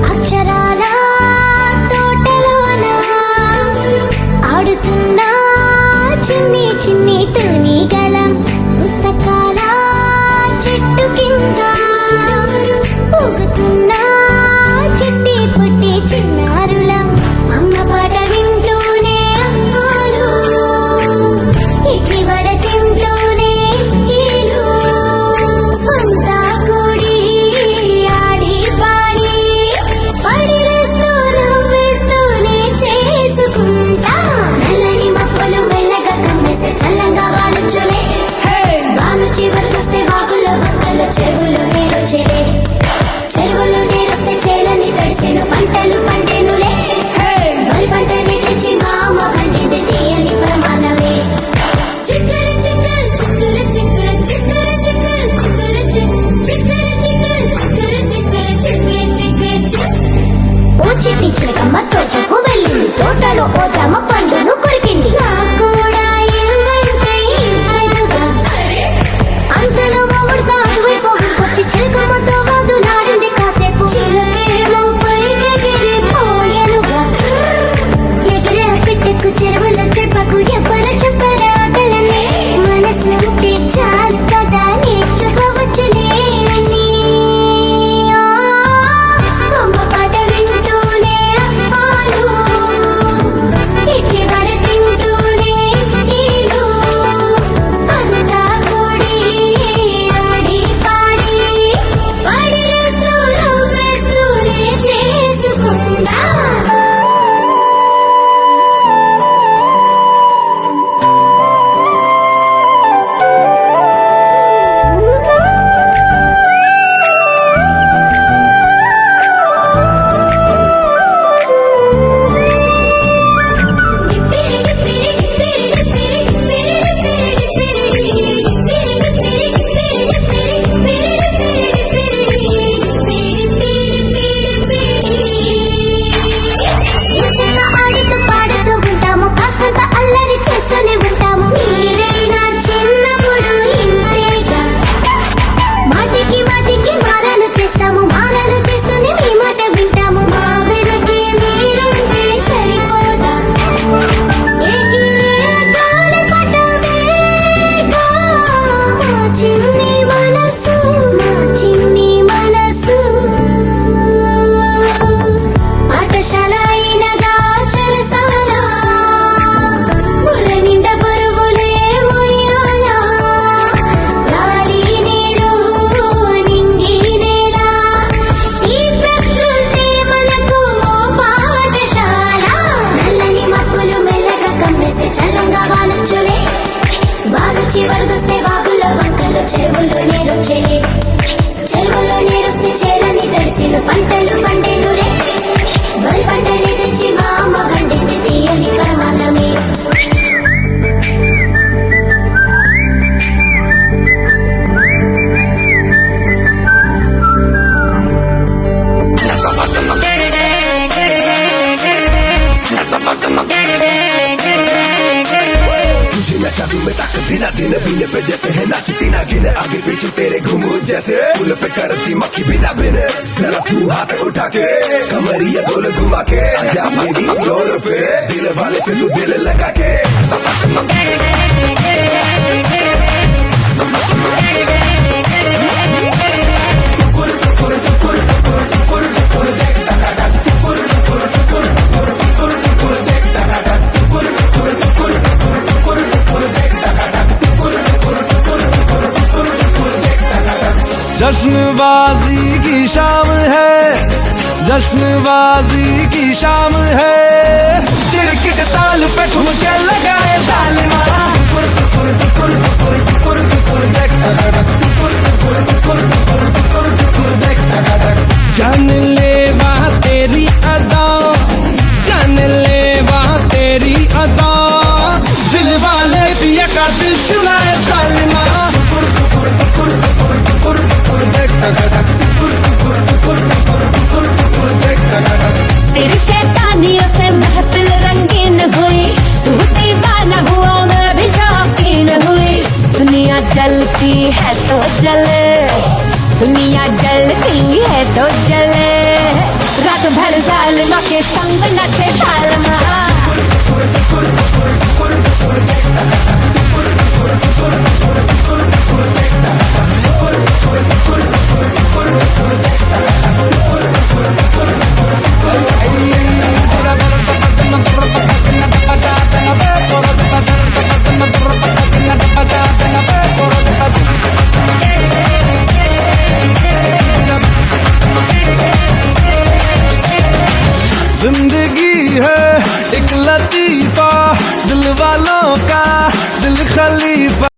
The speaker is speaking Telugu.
అక్షరాల తోటలోన ఆడుతున్నా చిన్ని చిన్ని తూనిగలం పుస్తకాల చెట్టు కింద ఊగుతున్నా చిట్టి పుట్టి చిన్నారులం అమ్మ పాట వింటూనే అమ్మాలు ఇడ్లీ వడ తింటూనే ఈలు అంతా కూడి ఆడి పాడి పడిలేస్తూ నవ్వేస్తూనే చేసుకుంటా నల్లని మబ్బులు మెల్లగా కమ్మేస్తే చల్లంగా వానొచ్చులే వాను చివరికొస్తే వాగులో వంకలు చెరువులో నీరొచ్చేలే చెరువులో నీరొస్తే చేలని తడిసేను పంటలు పండేనులే వరి పంటని తెచ్చి మా అమ్మ పండింది తీయని ప్రమాణమే చిక్కర చిక్కర చిక్కర చిక్కర చిక్కర చిక్కర చిక్కర చిక్కర చిక్కర చిక్కర చిక్కర చిక్కర చిక్కర ఓ చిట్టి చిలకమ్మ తోటకు వెళ్ళింది తోటలో ఓ జామ పండును కొరికింది నాకు కూడా ఏమంటే ఇవ్వదుగా అంతలో ఉడతా అటువైపు ఊరికొచ్చి చిలకమ్మతో వాదులాడింది కాసేపు చిలకేమో పైకెగిరిపోయెనుగా ఎగిరే పిట్టకు చెరువులో చెప్పకు ఎవ్వరు చెప్పరు ఆటలనే మనసు ఉంటే చాలు కదా నేర్చుకోవచ్చులే అని అమ్మ పాట వింటూనే అమ్మాలు ఇడ్లీ వడ తింటూనే ఈలు అంతా కూడి ఆడి పాడి పడిలేస్తూ నవ్వేస్తూనే చేసుకుంటా ఆడుతూ పాడుతూ ఉంటాము కాస్తంత అల్లరి చేస్తూనే ఉంటాము మీరైనా చిన్నప్పుడు ఇంతేగా మాటికి మాటికి మారాలు చేస్తాము మారాలు చేస్తూనే మీ మాట వింటాము మా వెనకే మీరుంటే సరిపోదా ఎగిరే గాలిపటమేగా మా చిన్ని మనసు మా చిన్ని మనసు పాఠశాల అయినగా చెరసాల బుర్ర నిండా బరువులే మొయ్యాలా గాలి నీరు నింగి నేల ఈ ప్రకృతి మనకు ఓ పాఠశాల నల్లని మబ్బులు మెల్లగా కమ్మేస్తే చల్లంగా వానొచ్చులే వాను చివరిదొస్తే వాగులో వంకలు చెరువులో నీరొచ్చేలే చెరువులో నీరొస్తే చేలని తడిసేను పంటలు పండేనులే వరి పంటని తెచ్చి మా అమ్మ పండింది తీయని ప్రమాణమే तुझे मैं जादू में ताकत दिला दिन बीने पे जैसे है नाचती ना गिने आगे पीछे तेरे घूमू जैसे फूल पे करती मक्खी बिना बिने जरा तू हाथ उठा के कमरिया गोल घुमा के आजा मेरी फ्लोर पे दिल वाले से तू दिल लगा के जश्नबाजी की शाम है जश्नबाजी की शाम है क्रिकेट ताल पे ठुमके लगाए जालिमा जान ले वहाँ तेरी अदा जान ले वहाँ तेरी अदा दिल वाले पिया का दिल चुराए जालिमा है तो जले, दुनिया जलती है तो जले, रात भर जालिमा के संग नचे सालमा। जिंदगी है एक लतीफा, दिल वालों का दिल खलीफा।